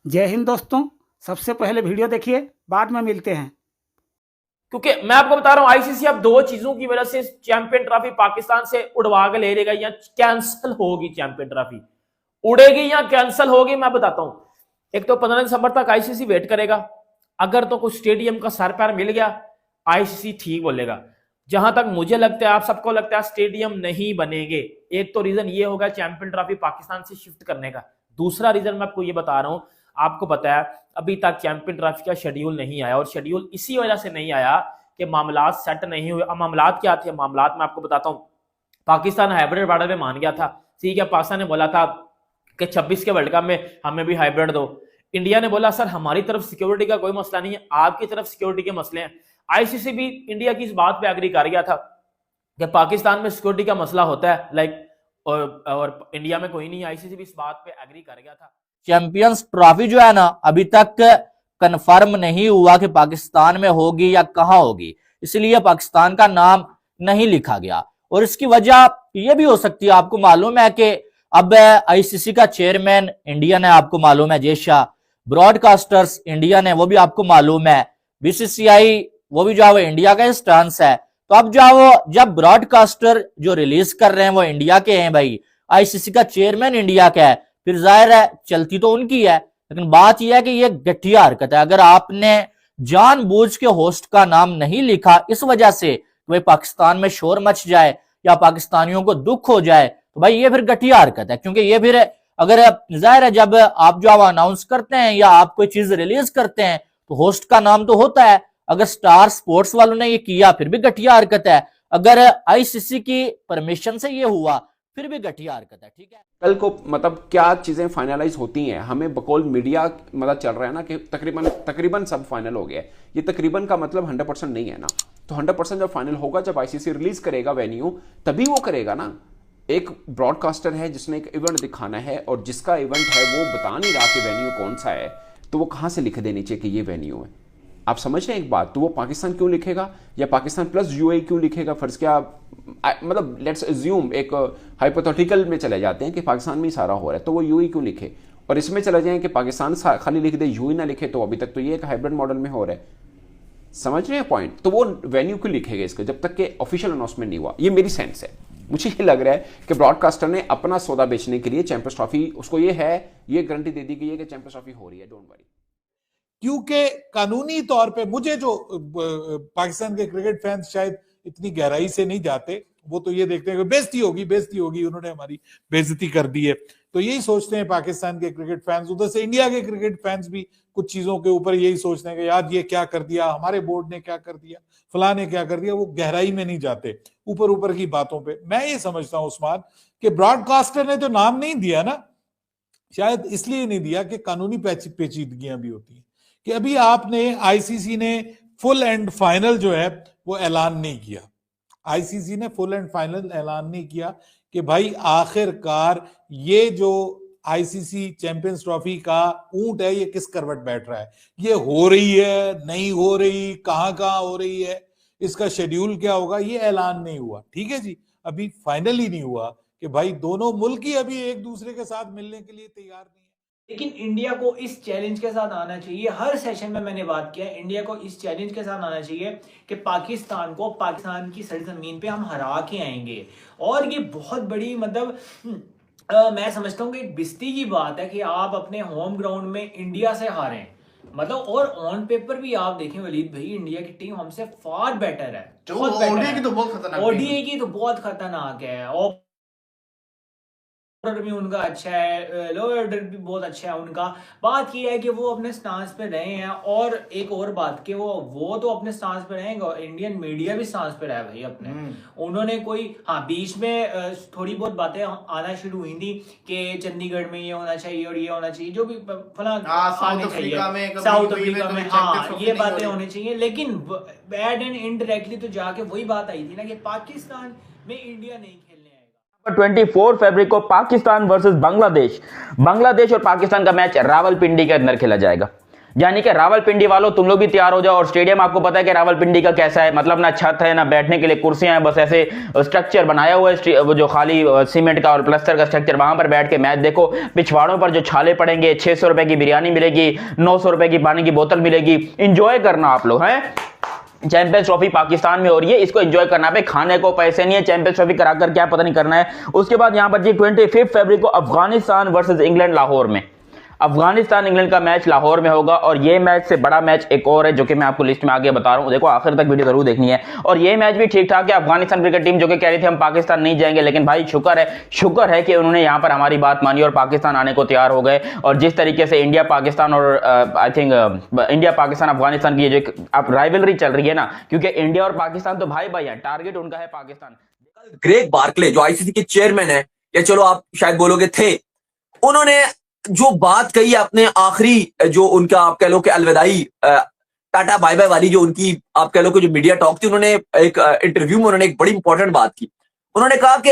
जय हिंद दोस्तों। सबसे पहले वीडियो देखिए, बाद में मिलते हैं। क्योंकि मैं आपको बता रहा हूं आईसीसी अब दो चीजों की वजह से चैंपियन ट्रॉफी पाकिस्तान से उड़वा के ले लेगा या कैंसिल होगी। चैंपियन ट्रॉफी उड़ेगी या कैंसिल होगी, मैं बताता हूं। एक तो 15 दिसंबर तक आईसीसी वेट करेगा। अगर तो कुछ स्टेडियम का सर पैर मिल गया, आईसीसी ठीक बोलेगा। जहां तक मुझे लगता है, आप सबको लगता है स्टेडियम नहीं बनेंगे। एक तो रीजन ये होगा चैंपियन ट्रॉफी पाकिस्तान से शिफ्ट करने का। दूसरा रीजन मैं आपको ये बता रहा हूं, आपको पता है अभी तक चैंपियन ट्रॉफी का शेड्यूल नहीं आया, और शेड्यूल इसी वजह से नहीं आया कि मामलात सेट नहीं हुए। अब मामलात क्या थे? मामलात मैं आपको बताता हूं। पाकिस्तान हाइब्रिड बॉर्डर में मान गया था, ठीक है। पाकिस्तान ने बोला था कि 26 के वर्ल्ड कप में हमें भी हाइब्रिड दो। इंडिया ने बोला सर हमारी तरफ सिक्योरिटी का कोई मसला नहीं है, आपकी तरफ सिक्योरिटी के मसले हैं। आईसीसी भी इंडिया की इस बात पे एग्री कर गया था कि पाकिस्तान में सिक्योरिटी का मसला होता है, और इंडिया में कोई नहीं। आईसीसी भी इस बात पे एग्री कर गया था। चैंपियंस ट्रॉफी जो है ना, अभी तक कंफर्म नहीं हुआ कि पाकिस्तान में होगी या कहां होगी, इसलिए पाकिस्तान का नाम नहीं लिखा गया। और इसकी वजह यह भी हो सकती है, आपको मालूम है कि अब आईसीसी का चेयरमैन इंडियन है, आपको मालूम है जय शाह। ब्रॉडकास्टर्स इंडियन है, वो भी आपको मालूम है। बीसीसीआई वो भी जो है वो इंडिया का स्टांस है। तो अब जो वो जब ब्रॉडकास्टर जो रिलीज कर रहे हैं वो इंडिया के हैं भाई, आईसीसी का चेयरमैन इंडिया का है, फिर जाहिर है चलती तो उनकी है। लेकिन बात यह है कि यह घटिया हरकत है। अगर आपने जानबूझ के होस्ट का नाम नहीं लिखा इस वजह से कि भाई पाकिस्तान में शोर मच जाए या पाकिस्तानियों को दुख हो जाए, तो भाई ये फिर घटिया हरकत है। क्योंकि ये फिर अगर जाहिर है जब आप जो अनाउंस करते हैं या आप कोई चीज रिलीज करते हैं तो होस्ट का नाम तो होता है। अगर स्टार स्पोर्ट्स वालों ने ये किया फिर भी घटिया हरकत है। अगर आईसीसी की परमिशन से ये हुआ फिर भी घटिया हरकत है। ठीक है, कल को मतलब क्या चीजें फाइनलाइज होती हैं, हमें बकौल मीडिया मतलब चल रहा है ना कि तकरीबन सब फाइनल हो गया है। ये तकरीबन का मतलब 100% नहीं है ना। तो 100% जब फाइनल होगा, जब आईसीसी रिलीज करेगा वेन्यू, तभी वो करेगा ना। एक ब्रॉडकास्टर है जिसने एक इवेंट दिखाना है, और जिसका इवेंट है वो बता नहीं रहा कि वेन्यू कौन सा है, तो वो कहां से लिख देनी चाहिए कि ये वेन्यू है। आप समझ रहे हैं एक बात? तो वो पाकिस्तान क्यों लिखेगा या पाकिस्तान प्लस यूएई क्यों लिखेगा? फर्ज क्या, मतलब लेट्स अज्यूम, एक हाइपोथेटिकल में चले जाते हैं कि पाकिस्तान में ही सारा हो रहा है, तो वो यूएई क्यों लिखे? और इसमें चले जाएं कि पाकिस्तान खाली लिख दे, यूएई ना लिखे, तो अभी तक तो ये एक हाइब्रिड मॉडल में हो रहा है। समझ रहे हैं पॉइंट? तो वो वेन्यू क्यों लिखेगा इसका जब तक कि ऑफिशियल अनाउंसमेंट नहीं हुआ? ये मेरी सेंस है। मुझे ये लग रहा है कि ब्रॉडकास्टर ने अपना सौदा बेचने के लिए चैंपियंस ट्रॉफी, उसको ये गारंटी दे दी गई है कि चैंपियंस ट्रॉफी हो रही है, डोंट वरी। क्योंकि कानूनी तौर पे मुझे जो पाकिस्तान के क्रिकेट फैंस शायद इतनी गहराई से नहीं जाते, वो तो ये देखते हैं कि बेइज्जती होगी, उन्होंने हमारी बेइज्जती कर दी है, तो यही सोचते हैं पाकिस्तान के क्रिकेट फैंस। उधर से इंडिया के क्रिकेट फैंस भी कुछ चीजों के ऊपर यही सोचते हैं कि यार ये क्या कर दिया, हमारे बोर्ड ने क्या कर दिया, फलां ने क्या कर दिया। वो गहराई में नहीं जाते, ऊपर ऊपर की बातों पे। मैं ये समझता हूं उस्मान कि ब्रॉडकास्टर ने जो नाम नहीं दिया ना, शायद इसलिए नहीं दिया कि कानूनी पेचीदगियां भी होती हैं। कि अभी आपने आईसीसी ने फुल एंड फाइनल जो है वो ऐलान नहीं किया। आईसीसी ने फुल एंड फाइनल ऐलान नहीं किया कि भाई आखिरकार ये जो आईसीसी चैंपियंस ट्रॉफी का ऊंट है ये किस करवट बैठ रहा है, ये हो रही है नहीं हो रही, कहां कहां हो रही है, इसका शेड्यूल क्या होगा, ये ऐलान नहीं हुआ। ठीक है जी, अभी फाइनल ही नहीं हुआ कि भाई दोनों मुल्क ही अभी एक दूसरे के साथ मिलने के लिए तैयार नहीं है। लेकिन इंडिया को इस चैलेंज के साथ आना चाहिए। हर सेशन में मैंने बात किया है, इंडिया को इस चैलेंज के साथ आना चाहिए कि पाकिस्तान की सरजमीन पे हम हरा के आएंगे। और ये बहुत बड़ी मतलब मैं समझता हूँ कि एक बिस्ती की बात है कि आप अपने होम ग्राउंड में इंडिया से हारें। मतलब और ऑन पेपर भी आप देखें वलीद भाई, इंडिया की टीम हमसे फार बेटर है। ओडीआई की तो बहुत खतरनाक है। और ऑर्डर भी उनका अच्छा है, लोअर ऑर्डर भी बहुत अच्छा है उनका। बात यह है कि वो अपने स्टांस पे रहे हैं। और एक और बात कि वो तो अपने स्टांस पे रहेंगे, इंडियन मीडिया भी स्टांस पे रहा भाई अपने। उन्होंने कोई बीच में थोड़ी बहुत बातें आना शुरू हुई थी कि चंडीगढ़ में ये होना चाहिए और ये होना चाहिए, जो भी फला साउथ अफ्रीका में ये बातें होनी चाहिए। लेकिन बैड एंड इनडायरेक्टली तो जाके वही बात आई थी ना कि पाकिस्तान में इंडिया नहीं खेलने आएगा। 24 फरवरी को पाकिस्तान वर्सेस बांग्लादेश और पाकिस्तान का मैच रावलपिंडी के अंदर खेला जाएगा। यानी कि रावलपिंडी वालों तुम लोग भी तैयार हो जाओ। और स्टेडियम आपको पता है कि रावलपिंडी का कैसा है, मतलब ना छत है ना बैठने के लिए कुर्सियां हैं, बस ऐसे स्ट्रक्चर बनाया हुआ है वो जो खाली सीमेंट का और प्लास्टर का स्ट्रक्चर, वहां पर बैठ के मैच देखो। पिछवाड़ों पर जो छाले पड़ेंगे, 600 रुपए की बिरयानी मिलेगी, 900 रुपए की पानी की बोतल मिलेगी, इंजॉय करना आप लोग हैं। चैंपियंस ट्रॉफी पाकिस्तान में हो रही है, इसको एंजॉय करना पे, खाने को पैसे नहीं है, चैंपियंस ट्रॉफी करा कर क्या पता नहीं करना है। उसके बाद यहां पर जी 25 फरवरी को अफगानिस्तान वर्सेस इंग्लैंड लाहौर में, अफगानिस्तान इंग्लैंड का मैच लाहौर में होगा। और ये मैच से बड़ा मैच एक और है जो कि मैं आपको लिस्ट में आगे बता रहा हूं, देखो आखिर तक वीडियो जरूर देखनी है। और ये मैच भी ठीक ठाक है। अफगानिस्तान क्रिकेट टीम जो कि कह रही थी हम पाकिस्तान नहीं जाएंगे, लेकिन भाई शुक्र है कि उन्होंने यहां पर हमारी बात मानी और पाकिस्तान आने को तैयार हो गए। और जिस तरीके से इंडिया पाकिस्तान और I think India Pakistan Afghanistan की जो अब राइवलरी चल रही है ना, क्योंकि इंडिया और पाकिस्तान तो भाई भाई है, टारगेट उनका है पाकिस्तान। ग्रेग बार्कले जो आईसीसी के चेयरमैन है, या चलो आप शायद बोलोगे थे, उन्होंने जो बात कही अपने आखिरी जो उनका आप कह लो कि अलविदाई टाटा बाय बाय वाली जो उनकी आप कह लो कि जो मीडिया टॉक थी, उन्होंने एक इंटरव्यू में उन्होंने एक बड़ी इंपॉर्टेंट बात की। उन्होंने कहा कि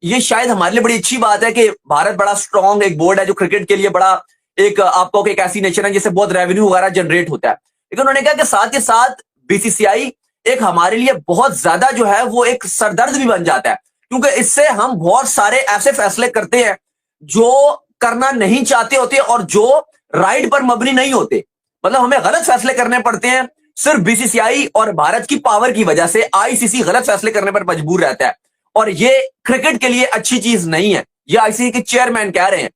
ये शायद हमारे लिए बड़ी अच्छी बात है कि भारत बड़ा स्ट्रांग एक बोर्ड है जो क्रिकेट के लिए बड़ा एक आपको एक ऐसी नेशन है जिससे बहुत रेवेन्यू वगैरह जनरेट होता है। लेकिन उन्होंने कहा कि साथ ही साथ बीसीसीआई एक हमारे लिए बहुत ज्यादा जो है वो एक सरदर्द भी बन जाता है, क्योंकि इससे हम बहुत सारे ऐसे फैसले करते हैं जो करना नहीं चाहते होते और जो राइट पर मबनी नहीं होते, मतलब हमें गलत फैसले करने पड़ते हैं। सिर्फ बीसीसीआई और भारत की पावर की वजह से आईसीसी गलत फैसले करने पर मजबूर रहता है, और ये क्रिकेट के लिए अच्छी चीज नहीं है। ये आईसीसी के चेयरमैन कह रहे हैं,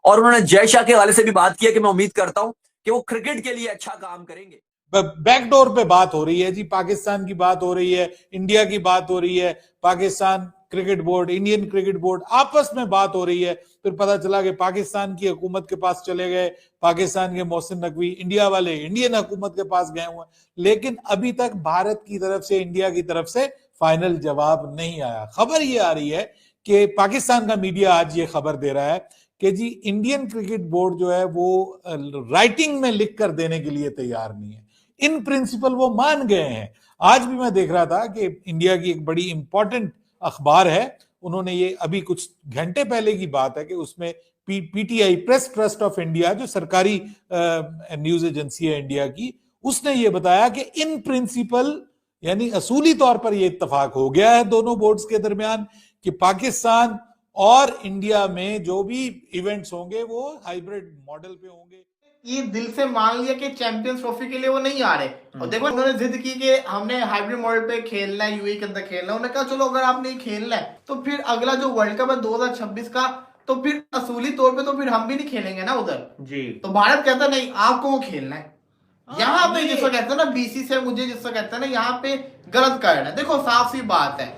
और उन्होंने जय शाह के हवाले से भी बात की है कि मैं उम्मीद करता हूं कि वो क्रिकेट के लिए अच्छा काम करेंगे। बैकडोर पे बात हो रही है जी, पाकिस्तान की बात हो रही है, इंडिया की बात हो रही है, Pakistan cricket board, Indian cricket board आपस में बात हो रही है। फिर पता चला कि पाकिस्तान की हुकूमत के पास चले गए, पाकिस्तान के मोहसिन नकवी, इंडिया वाले इंडियन हुकूमत के पास गए हुए, लेकिन अभी तक भारत की तरफ से, इंडिया की तरफ से फाइनल जवाब नहीं आया। खबर ये आ रही है कि पाकिस्तान का मीडिया आज ये खबर दे रहा है कि जी इंडियन क्रिकेट बोर्ड जो है वो राइटिंग में लिख कर देने के लिए तैयार नहीं है। इन प्रिंसिपल वो मान गए हैं। आज भी मैं देख रहा था कि इंडिया की एक बड़ी इंपॉर्टेंट अखबार है, उन्होंने ये अभी कुछ घंटे पहले की बात है कि उसमें PTI press trust of India जो सरकारी न्यूज एजेंसी है इंडिया की, उसने ये बताया कि इन प्रिंसिपल यानी असूली तौर पर ये इत्तेफाक हो गया है दोनों बोर्ड्स के दरमियान कि पाकिस्तान और इंडिया में जो भी इवेंट्स होंगे वो हाइब्रिड मॉडल पे होंगे। ये दिल से मान लिया कि चैंपियंस ट्रॉफी के लिए वो नहीं आ रहे, और देखो उन्होंने जिद की कि हमने हाइब्रिड मॉडल पे खेलना है, यूएई के अंदर खेलना है। उन्होंने कहा चलो अगर आपने खेलना है तो फिर अगला जो वर्ल्ड कप है 2026 का, तो फिर असूली तौर पे तो फिर हम भी नहीं खेलेंगे ना उधर जी। तो भारत कहता नहीं आपको वो खेलना है। यहाँ पे जिसको कहते हैं ना बीसीसीआई, मुझे जिसको कहते हैं ना यहाँ पे गलत करना है। देखो साफ सी बात है,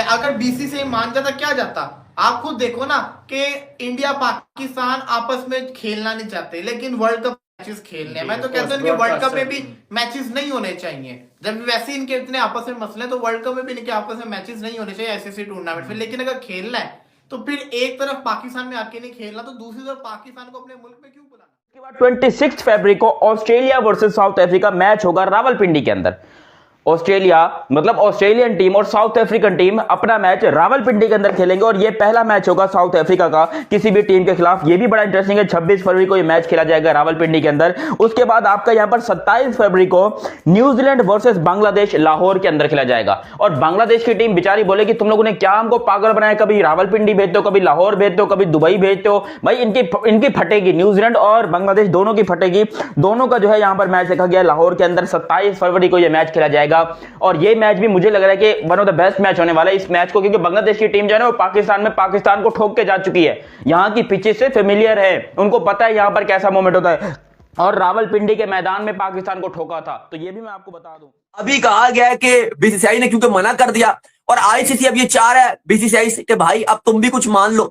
अगर बीसीसीआई मान जाता क्या जाता, आप खुद देखो ना कि इंडिया पाकिस्तान आपस में खेलना नहीं चाहते लेकिन वर्ल्ड कप मैचेस खेलने हैं। मैं तो कहता हूँ इनके वर्ल्ड कप में भी मैचेस नहीं होने चाहिए। जब वैसे इनके इतने आपस में मसले, तो वर्ल्ड कप में भी इनके आपस में मैचेस नहीं होने चाहिए ऐसे टूर्नामेंट में। लेकिन अगर खेलना है तो फिर एक तरफ पाकिस्तान में आके नहीं खेलना, तो दूसरी तरफ पाकिस्तान को अपने मुल्क में क्यों बुलाना। 26 फरवरी को Australia versus south Africa match होगा रावलपिंडी के अंदर। ऑस्ट्रेलिया मतलब ऑस्ट्रेलियन टीम और साउथ अफ्रीकन टीम अपना मैच रावलपिंडी के अंदर खेलेंगे, और यह पहला मैच होगा साउथ अफ्रीका का किसी भी टीम के खिलाफ। यह भी बड़ा इंटरेस्टिंग है। 26 फरवरी को यह मैच खेला जाएगा रावलपिंडी के अंदर। उसके बाद आपका यहां पर 27 फरवरी को न्यूजीलैंड वर्सेस बांग्लादेश लाहौर के अंदर खेला जाएगा। और बांग्लादेश की टीम बेचारी बोलेगी तुम लोगों ने क्या हमको पागल बनाया, कभी रावलपिंडी भेजते हो, कभी लाहौर भेजते हो, कभी दुबई भेजते हो। भाई इनकी फटेगी, न्यूजीलैंड और बांग्लादेश दोनों की फटेगी। दोनों का जो है यहां पर मैच रखा गया लाहौर के अंदर। 27 फरवरी को यह मैच खेला जाएगा, और ये मैच भी मुझे लग रहा है कि one of the best match होने वाला है इस मैच को, क्योंकि बांग्लादेश की टीम जो है ना वो पाकिस्तान को ठोक के जा चुकी है। यहां की पिचेस से फेमिलियर है, उनको पता है यहां पर कैसा मोमेंट होता है, और रावलपिंडी के मैदान में पाकिस्तान को ठोका था। तो ये भी मैं आपको बता दूं, अभी कहा गया है कि बीसीसीआई ने क्योंकि मना कर दिया, और आईसीसी अब ये चाह रहा है बीसीसीआई से कि भाई अब तुम भी कुछ मान लो,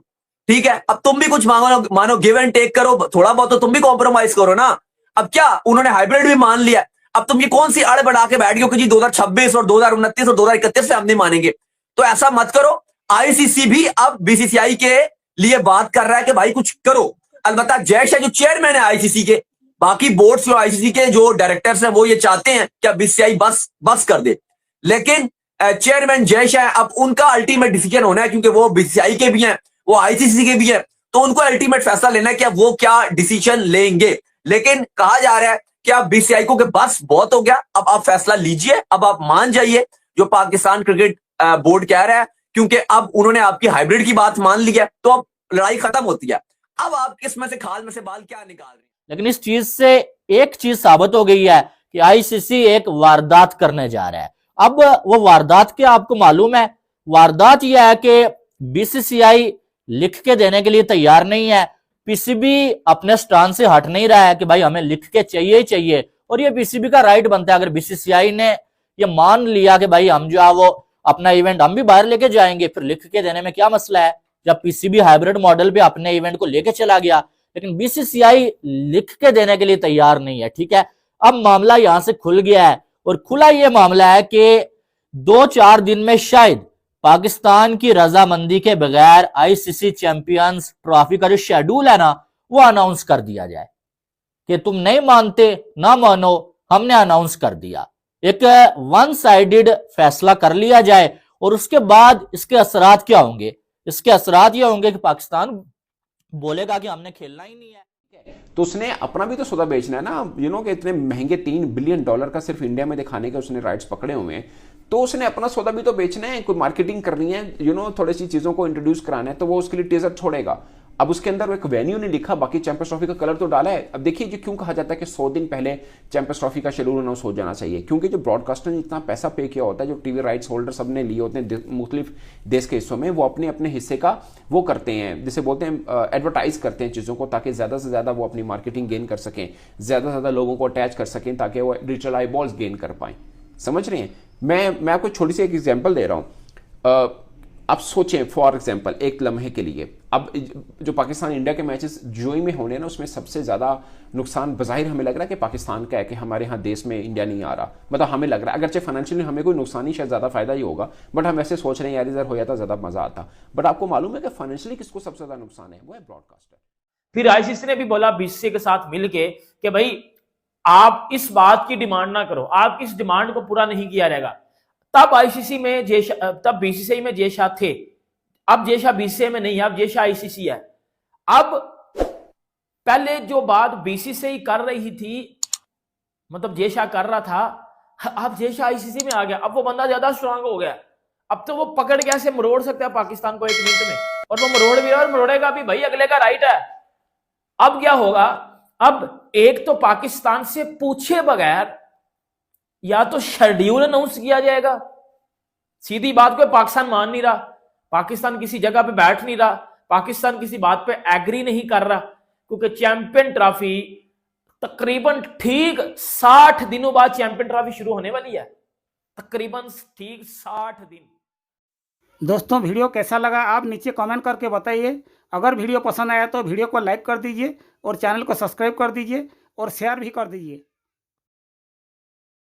ठीक है, अब तुम भी कुछ मानो, गिव एंड टेक करो, थोड़ा बहुत तो तुम भी कॉम्प्रोमाइज करो ना। अब क्या उन्होंने हाइब्रिड भी मान लिया, अब तुम ये कौन सी अड़ बढ़ा के बैठ गए कि जी 2026 और 2029 और 2031 से हम नहीं मानेंगे। तो ऐसा मत करो। आईसीसी भी अब बीसीसीआई के लिए बात कर रहा है कि भाई कुछ करो। अलबत्ता जय शाह जो चेयरमैन है आईसीसी के, बाकी बोर्ड्स और आईसीसी के जो डायरेक्टर्स हैं वो ये चाहते हैं कि अब बीसीसीआई बस कर दे, लेकिन चेयरमैन जय शाह अब उनका अल्टीमेट डिसीजन होना है, क्योंकि वो बीसीसीआई के भी हैं, वो आईसीसी के भी हैं, तो उनको अल्टीमेट फैसला लेना है कि अब वो क्या डिसीजन लेंगे। लेकिन कहा जा रहा है क्या बीसीआई को कि बस बहुत हो गया, अब आप फैसला लीजिए, अब आप मान जाइए जो पाकिस्तान क्रिकेट बोर्ड कह रहा है, क्योंकि अब उन्होंने आपकी हाइब्रिड की बात मान ली है, तो अब लड़ाई खत्म होती है। अब आप इसमें से खाल में से बाल क्या निकाल रहे हैं? लेकिन इस चीज से एक चीज साबित हो गई है कि आईसीसी एक वारदात करने जा रहा है। अब वो वारदात क्या आपको मालूम है? वारदात यह है कि बीसीसीआई लिख के देने के लिए तैयार नहीं है, पीसीबी अपने स्टैंड से हट नहीं रहा है कि भाई हमें लिख के चाहिए ही चाहिए, और ये पीसीबी का राइट बनता है। अगर बीसीसीआई ने ये मान लिया कि भाई हम जो है वो अपना इवेंट हम भी बाहर लेके जाएंगे, फिर लिख के देने में क्या मसला है? जब पीसीबी हाइब्रिड मॉडल पे अपने इवेंट को लेके चला गया, लेकिन बीसीसीआई लिख के देने के लिए तैयार नहीं है। ठीक है, अब मामला यहां से खुल गया है, और खुला ये मामला है कि 2-4 दिन में शायद पाकिस्तान की रजामंदी के बगैर आईसीसी चैंपियंस ट्रॉफी का जो शेड्यूल है ना, वो अनाउंस कर दिया जाए कि तुम नहीं मानते ना मानो, हमने अनाउंस कर दिया। एक वन साइडेड फैसला कर लिया जाए, और उसके बाद इसके असरात क्या होंगे? इसके असरात ये होंगे कि पाकिस्तान बोलेगा कि हमने खेलना ही नहीं है। तो उसने अपना भी तो सौदा बेचना है ना, कि इतने महंगे $3 बिलियन का सिर्फ इंडिया में दिखाने के उसने राइट्स पकड़े हुए हैं, तो उसने अपना सौदा भी तो बेचना है, कोई मार्केटिंग करनी है, थोड़ी सी चीजों को इंट्रोड्यूस कराना है, तो वो उसके लिए टीजर छोड़ेगा। अब उसके अंदर एक वेन्यू नहीं लिखा, बाकी चैंपियंस ट्रॉफी का कलर तो डाला है। अब देखिए, जो क्यों कहा जाता है कि 100 दिन पहले चैंपियंस ट्रॉफी का शेड्यूल अनाउंस हो जाना चाहिए, क्योंकि जो ब्रॉडकास्टर ने इतना पैसा पे किया होता है, जो टीवी राइट्स होल्डर सब ने लिए होते हैं मुख्तलिफ देश के हिस्सों में, वो अपने अपने हिस्से का वो करते हैं, जिसे बोलते हैं एडवर्टाइज करते हैं चीज़ों को, ताकि ज़्यादा से ज़्यादा वो अपनी मार्केटिंग गेन कर सकें, ज़्यादा से ज़्यादा लोगों को अटैच कर सकें, ताकि वो डिजिटल आई बॉल्स गेन कर पाएँ। समझ रहे हैं? मैं आपको छोटी सी एक एग्जाम्पल दे रहा हूँ। आप सोचें फॉर एग्जांपल एक लम्हे के लिए, अब जो पाकिस्तान इंडिया के मैचेस यूएई में होने ना, उसमें सबसे ज़्यादा नुकसान बज़ाहिर हमें लग रहा है कि पाकिस्तान का है, कि हमारे यहाँ देश में इंडिया नहीं आ रहा। मतलब हमें लग रहा है, अगरचे फाइनेंशियली हमें कोई नुकसान ही, शायद ज़्यादा फायदा ही होगा, बट हम ऐसे सोच रहे हैं यार इधर हो जाता ज़्यादा मज़ा आता। बट आपको मालूम है कि फाइनेंशियली किसको सबसे ज़्यादा नुकसान है? वो है ब्रॉडकास्टर। फिर आईसीसी ने भी बोला बीसीसीआई के साथ मिलके कि भाई आप इस बात की डिमांड ना करो, आप इस डिमांड को पूरा नहीं किया रहेगा। तब आईसीसी में तब बीसीसीआई में जय शाह थे, अब जय शाह बीसीसीआई में नहीं है, अब जय शाह आईसीसी है। अब पहले जो बात बीसीसीआई कर रही थी, मतलब जय शाह कर रहा था, अब जय शाह आईसीसी में आ गया, अब वो बंदा ज्यादा स्ट्रांग हो गया, अब तो वो पकड़ के ऐसे मरोड़ सकता है पाकिस्तान को 1 मिनट में, और वो मरोड़ भी रहा और मरोड़ेगा भी, भाई अगले का राइट है। अब क्या होगा? अब एक तो पाकिस्तान से पूछे बगैर या तो शेड्यूल अनाउंस किया जाएगा, सीधी बात को पाकिस्तान मान नहीं रहा, पाकिस्तान किसी जगह पे बैठ नहीं रहा, पाकिस्तान किसी बात पे एग्री नहीं कर रहा, क्योंकि चैंपियन ट्रॉफी तकरीबन ठीक 60 दिनों बाद चैंपियन ट्रॉफी शुरू होने वाली है, तकरीबन ठीक 60 दिन। दोस्तों वीडियो कैसा लगा आप नीचे कमेंट करके बताइए। अगर वीडियो पसंद आया तो वीडियो को लाइक कर दीजिए और चैनल को सब्सक्राइब कर दीजिए और शेयर भी कर दीजिए।